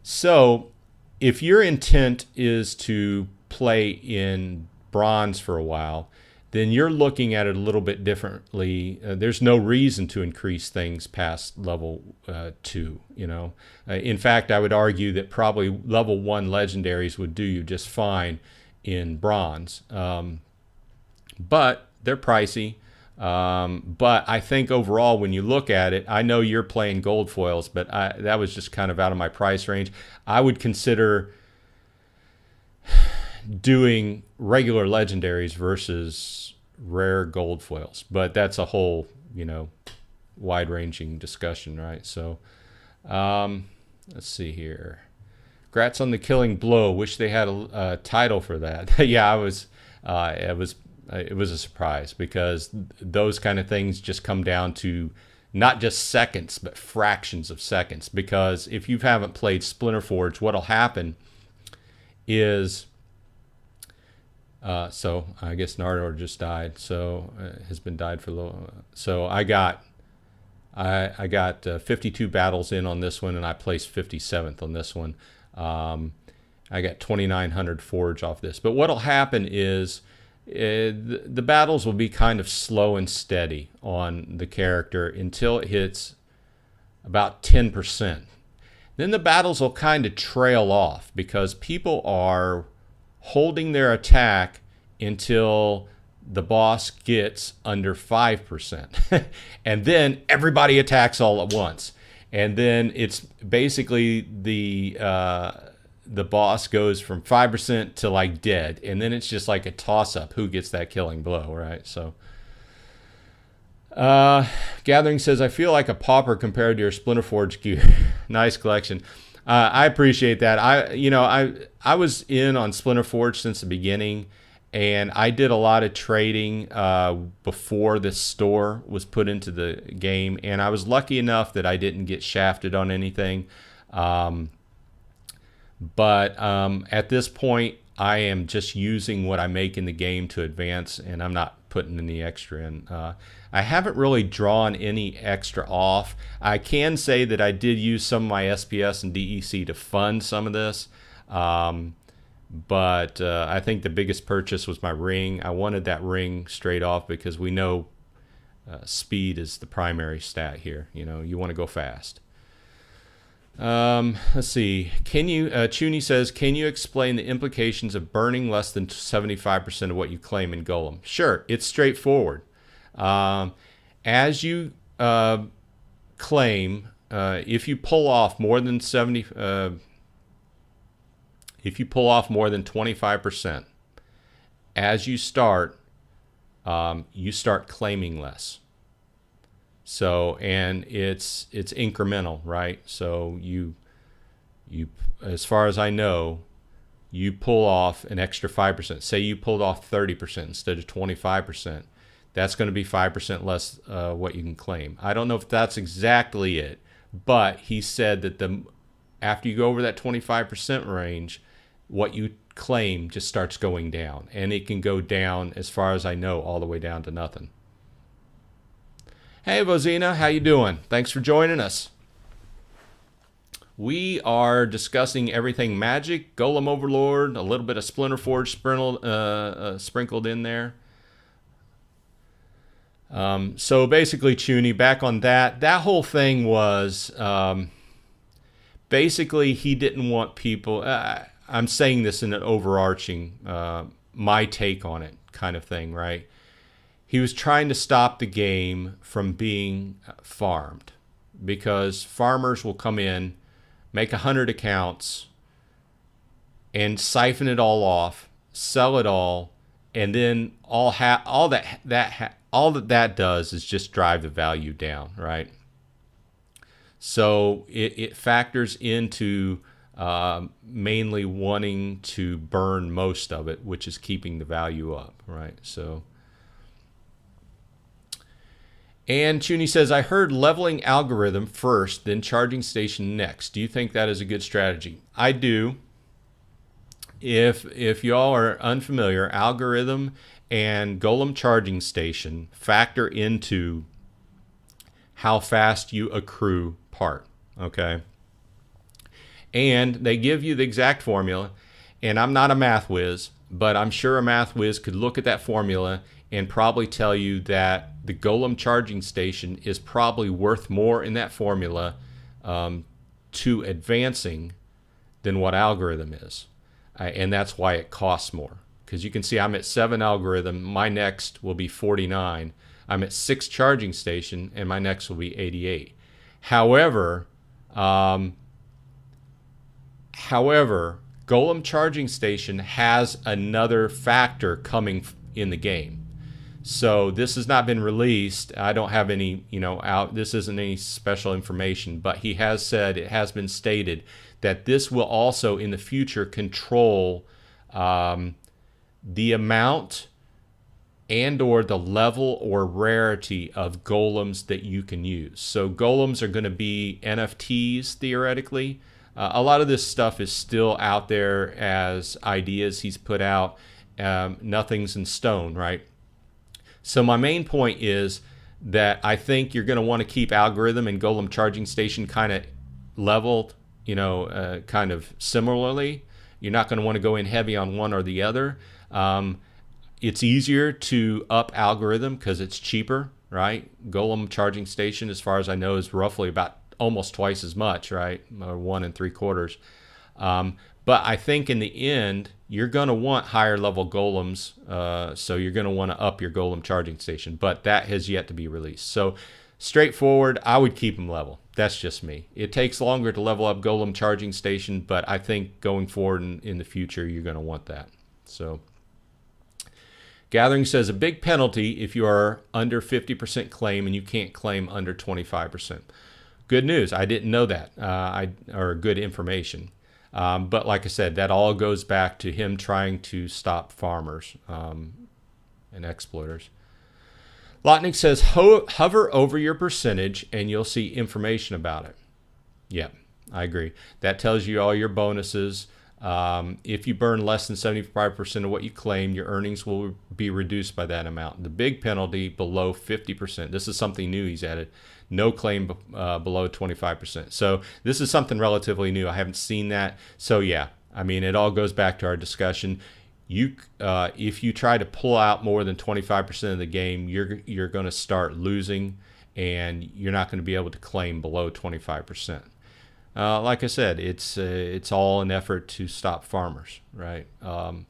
So if your intent is to play in bronze for a while, then you're looking at it a little bit differently. There's no reason to increase things past level 2, you know. In fact, I would argue that probably level 1 legendaries would do you just fine in bronze. But they're pricey. But I think overall, when you look at it, I know you're playing gold foils, but that was just kind of out of my price range. I would consider doing regular legendaries versus rare gold foils, but that's a whole, you know, wide-ranging discussion, right? So, let's see here. Grats on the killing blow. Wish they had a title for that. Yeah, it was a surprise, because those kind of things just come down to not just seconds, but fractions of seconds. Because if you haven't played Splinterforge, what'll happen is So I guess Nardor just died. So has been died for a little. So I got 52 battles in on this one, and I placed 57th on this one. I got 2,900 forge off this. But what'll happen is the battles will be kind of slow and steady on the character until it hits about 10%. Then the battles will kind of trail off because people are holding their attack until the boss gets under 5%. And then everybody attacks all at once. And then it's basically the boss goes from 5% to like dead. And then it's just like a toss-up who gets that killing blow, right? So Gathering says, I feel like a pauper compared to your Splinterforge gear. Nice collection. I appreciate that. I was in on Splinterforge since the beginning, and I did a lot of trading before this store was put into the game, and I was lucky enough that I didn't get shafted on anything. But at this point, I am just using what I make in the game to advance, and I'm not putting any extra in. I haven't really drawn any extra off. I can say that I did use some of my SPS and DEC to fund some of this. But I think the biggest purchase was my ring. I wanted that ring straight off because we know speed is the primary stat here. You know, you want to go fast. Let's see. Can you, Chuni says, can you explain the implications of burning less than 75% of what you claim in Golem? Sure, it's straightforward. As you claim, if you pull off more than 25%, as you start claiming less. So, and it's incremental, right? So you, as far as I know, you pull off an extra 5%. Say you pulled off 30% instead of 25%. That's going to be 5% less what you can claim. I don't know if that's exactly it, but he said that after you go over that 25% range, what you claim just starts going down, and it can go down, as far as I know, all the way down to nothing. Hey, Vozina, how you doing? Thanks for joining us. We are discussing everything magic, Golem Overlord, a little bit of Splinterforge sprinkled in there. So basically, Chuni, back on that whole thing was basically he didn't want people, I'm saying this in an overarching, my take on it kind of thing, right? He was trying to stop the game from being farmed, because farmers will come in, make 100 accounts, and siphon it all off, sell it all, and then all that does is just drive the value down, right? So it factors into mainly wanting to burn most of it, which is keeping the value up, right? So. And Chuni says, I heard leveling algorithm first, then charging station next. Do you think that is a good strategy? I do. If y'all are unfamiliar, algorithm and Golem charging station factor into how fast you accrue part, okay? And they give you the exact formula, and I'm not a math whiz, but I'm sure a math whiz could look at that formula and probably tell you that the Golem charging station is probably worth more in that formula to advancing than what algorithm is. And that's why it costs more. Because you can see I'm at 7 algorithm, my next will be 49. I'm at 6 charging station, and my next will be 88. However, Golem charging station has another factor coming in the game. So this has not been released. I don't have any, this isn't any special information, but he has said, it has been stated that this will also in the future control the amount and or the level or rarity of golems that you can use. So golems are going to be NFTs theoretically. A lot of this stuff is still out there as ideas he's put out. nothing's in stone, right? So my main point is that I think you're going to want to keep algorithm and Golem charging station kind of leveled, kind of similarly. You're not going to want to go in heavy on one or the other. It's easier to up algorithm because it's cheaper, right? Golem charging station, as far as I know, is roughly about almost twice as much, right? Or 1 3/4. But I think in the end, you're going to want higher level golems, so you're going to want to up your golem charging station. But that has yet to be released. So straightforward, I would keep them level. That's just me. It takes longer to level up golem charging station, but I think going forward in the future, you're going to want that. So Gathering says a big penalty if you are under 50% claim and you can't claim under 25%. Good news. I didn't know that, or good information. But like I said, that all goes back to him trying to stop farmers and exploiters. Lotnik says, hover over your percentage and you'll see information about it. Yeah, I agree. That tells you all your bonuses. If you burn less than 75% of what you claim, your earnings will be reduced by that amount. The big penalty below 50%. This is something new he's added. No claim below 25%. So this is something relatively new. I haven't seen that. So yeah, I mean, it all goes back to our discussion. If you try to pull out more than 25% of the game, you're going to start losing, and you're not going to be able to claim below 25%. Like I said, it's all an effort to stop farmers, right? I'm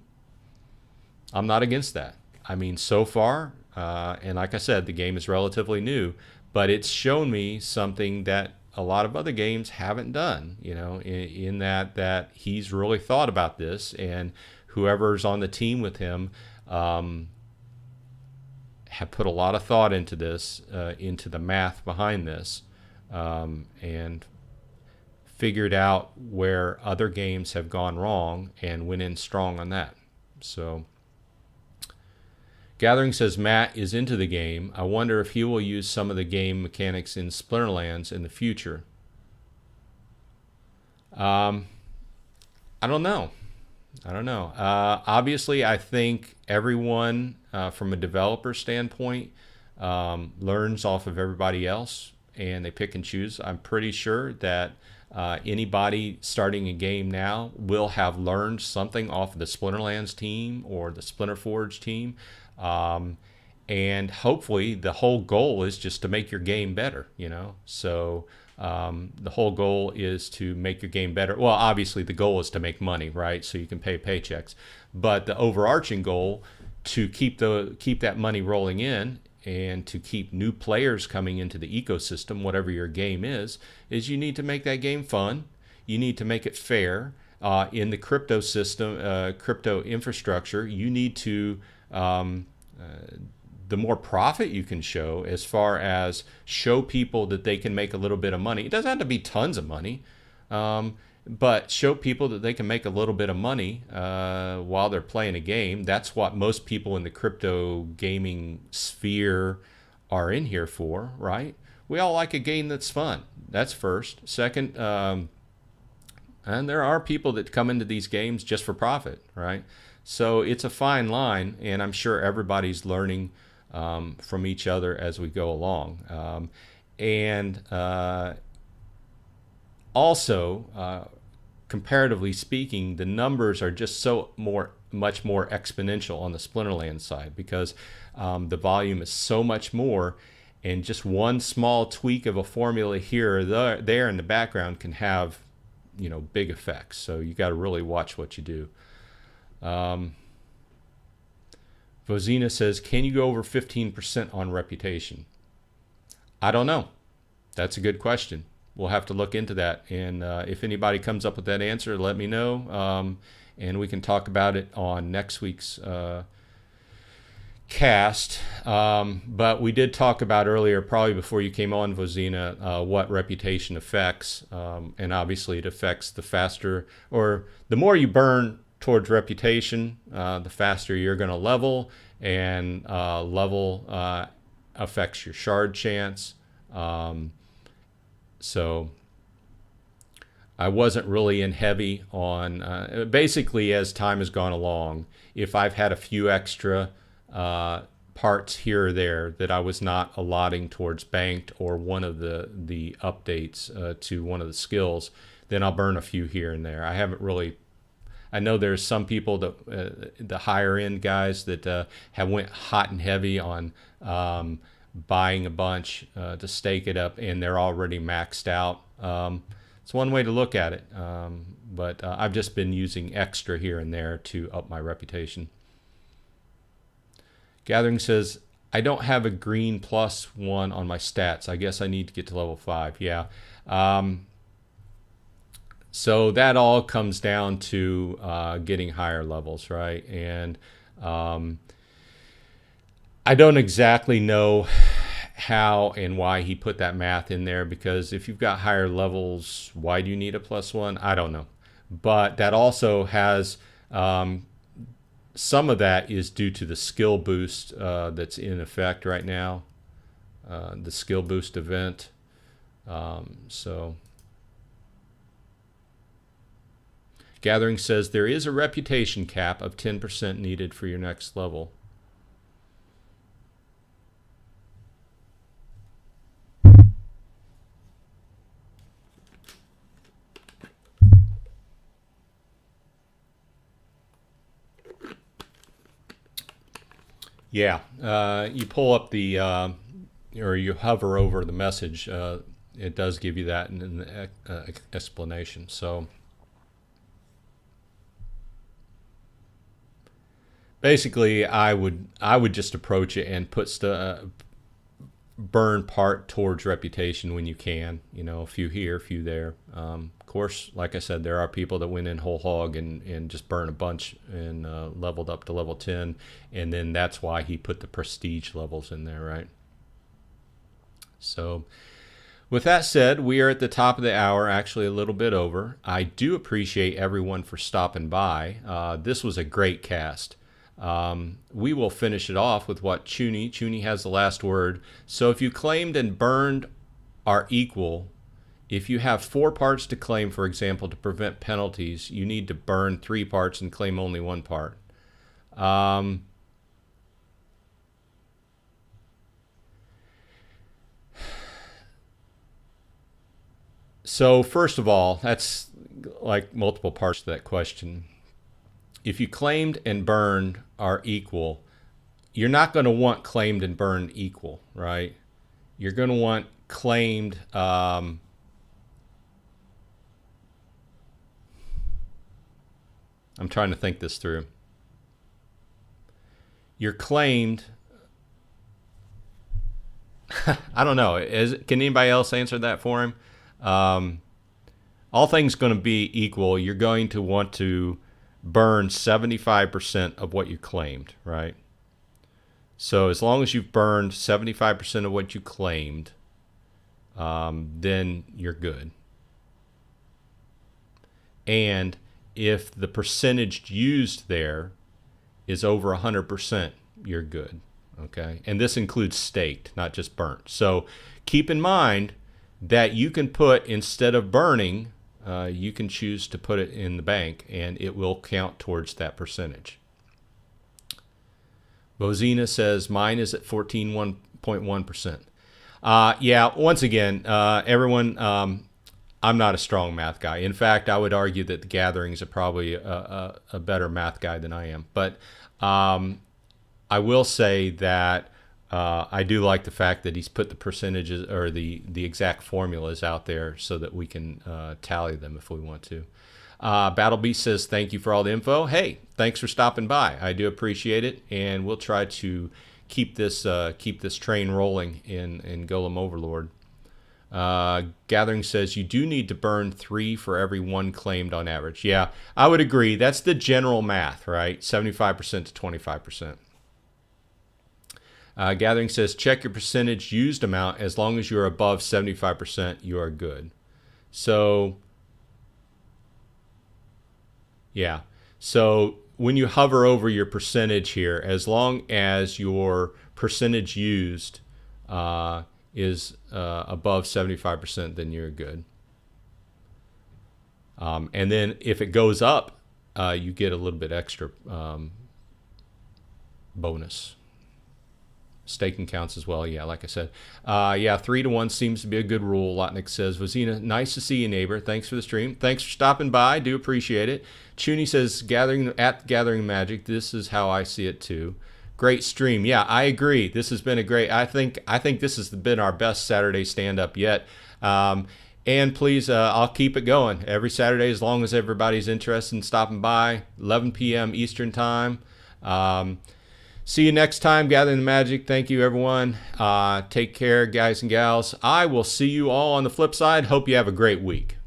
not against that. I mean, so far, and like I said, the game is relatively new, but it's shown me something that a lot of other games haven't done, in that he's really thought about this, and whoever's on the team with him have put a lot of thought into this, into the math behind this, and figured out where other games have gone wrong and went in strong on that. So Gathering says Matt is into the game. I wonder if he will use some of the game mechanics in Splinterlands in the future. I don't know. Obviously, I think everyone, from a developer standpoint, learns off of everybody else, and they pick and choose. I'm pretty sure that anybody starting a game now will have learned something off of the Splinterlands team or the Splinterforge team. And hopefully the whole goal is just to make your game better, So the whole goal is to make your game better. Well, obviously the goal is to make money, right? So you can pay paychecks. But the overarching goal to keep that money rolling in and to keep new players coming into the ecosystem, whatever your game is you need to make that game fun. You need to make it fair. In the crypto system, crypto infrastructure, you need to, the more profit you can show, as far as show people that they can make a little bit of money. It doesn't have to be tons of money, but show people that they can make a little bit of money while they're playing a game. That's what most people in the crypto gaming sphere are in here for, right? We all like a game that's fun. That's first. Second, and there are people that come into these games just for profit, right? So it's a fine line, and I'm sure everybody's learning from each other as we go along. Also, comparatively speaking, the numbers are just much more exponential on the Splinterlands side, because the volume is so much more, and just one small tweak of a formula here or there in the background can have, big effects. So you got to really watch what you do. Vozina says, can you go over 15% on reputation? I don't know. That's a good question. We'll have to look into that. And if anybody comes up with that answer, let me know. And we can talk about it on next week's cast. But we did talk about earlier, probably before you came on, Vozina, what reputation affects. And obviously it affects the faster, or the more you burn towards reputation, the faster you're going to level, and level affects your shard chance. So I wasn't really in heavy on, basically as time has gone along, if I've had a few extra parts here or there that I was not allotting towards banked or one of the updates to one of the skills, then I'll burn a few here and there. I haven't really, I know there's some people that the higher end guys that have went hot and heavy on buying a bunch to stake it up, and they're already maxed out. It's one way to look at it, but I've just been using extra here and there to up my reputation. Gathering says, I don't have a green +1 on my stats. I guess I need to get to level 5. Yeah. So that all comes down to getting higher levels, right? And I don't exactly know how and why he put that math in there, because if you've got higher levels, why do you need a +1? I don't know. But that also has some of that is due to the skill boost that's in effect right now, the skill boost event. So Gathering says there is a reputation cap of 10% needed for your next level. Yeah, you pull up the, or you hover over the message, it does give you that in the explanation. So basically, I would just approach it and put burn part towards reputation when you can. You know, a few here, a few there. Of course, like I said, there are people that went in whole hog and just burn a bunch and leveled up to level 10, and then that's why he put the prestige levels in there, right? So with that said, we are at the top of the hour, actually a little bit over. I do appreciate everyone for stopping by. This was a great cast. We will finish it off with what Chuni has the last word. So if you claimed and burned are equal, if you have 4 parts to claim, for example, to prevent penalties, you need to burn 3 parts and claim only 1 part. So first of all, that's like multiple parts to that question. If you claimed and burned are equal, you're not going to want claimed and burned equal, right? You're going to want claimed, I'm trying to think this through. You're claimed, I don't know, can anybody else answer that for him? All things going to be equal, you're going to want to burn 75% of what you claimed, right? So as long as you've burned 75% of what you claimed, then you're good. And if the percentage used there is over 100%, you're good, okay? And this includes staked, not just burnt. So keep in mind that you can put, instead of burning, you can choose to put it in the bank, and it will count towards that percentage. Bozina says, mine is at 14.1%. Yeah, once again, everyone, I'm not a strong math guy. In fact, I would argue that the Gatherings are probably a better math guy than I am. But I will say that I do like the fact that he's put the percentages or the exact formulas out there so that we can tally them if we want to. Battle Beast says, thank you for all the info. Hey, thanks for stopping by. I do appreciate it, and we'll try to keep this train rolling in Golem Overlord. Gathering says, you do need to burn 3 for every 1 claimed on average. Yeah, I would agree. That's the general math, right? 75% to 25%. Gathering says, check your percentage used amount. As long as you're above 75%, you are good. So, yeah. So when you hover over your percentage here, as long as your percentage used is above 75%, then you're good. And then if it goes up, you get a little bit extra bonus. Staking counts as well. Yeah, like I said. Yeah, 3-to-1 seems to be a good rule. Lotnik says, Vazina, nice to see you, neighbor. Thanks for the stream. Thanks for stopping by. Do appreciate it. Chuni says, Gathering Magic. This is how I see it too. Great stream. Yeah, I agree. This has been a great. I think this has been our best Saturday stand-up yet. And please, I'll keep it going every Saturday as long as everybody's interested in stopping by. 11 p.m. Eastern time. See you next time, Gathering the Magic. Thank you, everyone. Take care, guys and gals. I will see you all on the flip side. Hope you have a great week.